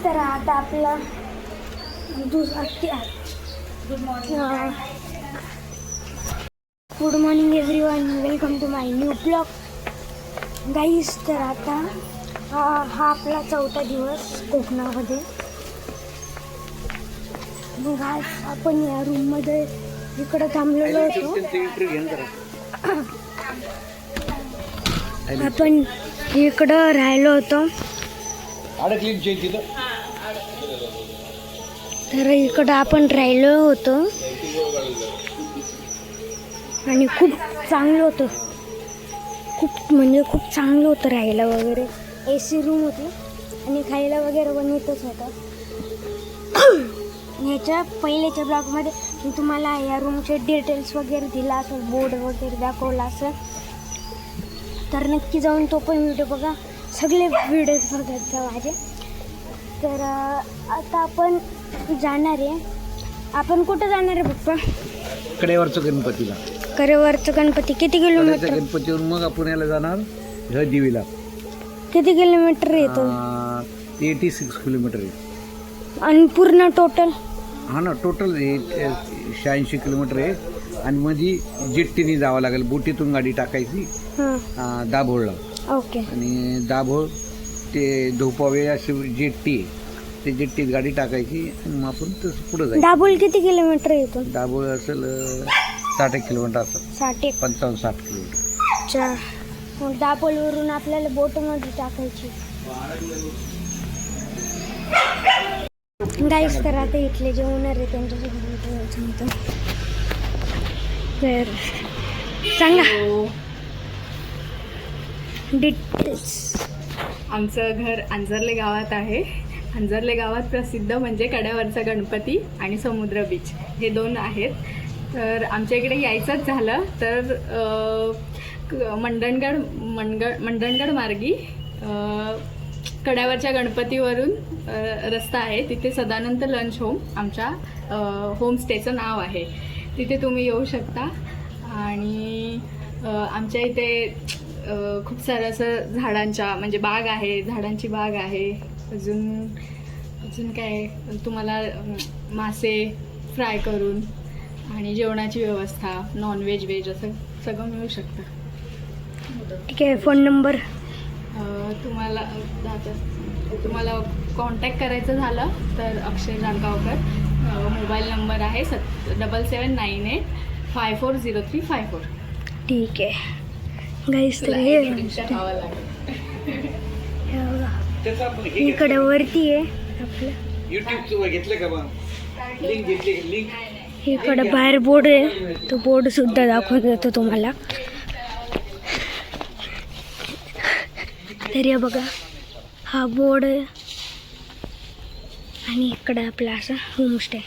तर आता आपला good morning everyone, welcome to my new blog. Guys, तर आता हा आपला 4था दिवस कोकणामध्ये. मग आज आपण या रूममध्ये इकडं थांबलेलो होतो. आपण इकडं राहिलो होतो. तर इकडं आपण राहिलो होतो आणि खूप चांगलं होतं. खूप चांगलं होतं राहायला वगैरे. AC रूम होती आणि खायला वगैरे पण येतच होतं. ह्याच्या पहिल्याच्या ब्लॉगमध्ये मी तुम्हाला या रूमचे डिटेल्स वगैरे दिला असेल, बोर्ड वगैरे दाखवला असेल, तर नक्की जाऊन तो पण व्हिडिओ बघा. सगळे व्हिडिओज बघत जा माझे. तर आता आपण जाणार आहे. आपण कुठं जाणार आहे पप्पा? कडेवरचं गणपतीला. कडेवरचं गणपती किती किलोमीटर? गणपतीवरून मग आपण याला जाणार देवीला. किती किलोमीटर येतो? 86 किलोमीटर आहे. आणि पूर्ण टोटल? हा ना, टोटल 86 किलोमीटर आहे. आणि मध्ये जेट्टीने जावं लागेल. बोटीतून गाडी टाकायची दाभोळला. ओके. आणि दाभोळ ते धोपावे अशी जेट्टी आहे, ते जेट्टीत गाडी टाकायची आणि मग आपण तसं पुढं जायचं. दाभोळ किती किलोमीटर येतो? दाभोळ असेल 60 किलोमीटर असेल. 55-60 किलोमीटर. अच्छा. मग दाभोळवरून आपल्याला बोटमध्ये टाकायची. गाईस, तर आता इथले जे ओनर आहे त्यांच्यासोबत सांगतो. तर सांगा डिटेल्स. आमचं घर अंजर्ले गावात आहे. अंजर्ले गावात प्रसिद्ध म्हणजे कड्यावरचा गणपती आणि समुद्र बीच हे 2 आहेत. तर आमच्या इकडे यायचंच झालं तर मंडणगड मार्गी कड्यावरच्या गणपतीवरून रस्ता आहे. तिथे सदानंद लंच होम आमच्या होमस्टेचं नाव आहे. तिथे तुम्ही येऊ शकता. आणि आमच्या इथे खूप सारं असं झाडांच्या म्हणजे बाग आहे, झाडांची बाग आहे. अजून काय तुम्हाला मासे फ्राय करून आणि जेवणाची व्यवस्था, नॉनव्हेज व्हेज असं सगळं मिळू शकतं. ठीक आहे. फोन नंबर तुम्हाला कॉन्टॅक्ट करायचं झालं तर अक्षय जानगावकर मोबाईल नंबर आहे 7798 540354. ठीक आहे. गाईस, तर इकडे वरती आहे आपलं. इकडे बाहेर बोर्ड आहे, तो बोर्ड सुद्धा दाखवून देतो तुम्हाला. तर हे बघा, हा बोर्ड आहे आणि इकडे आपला असा होमस्टे.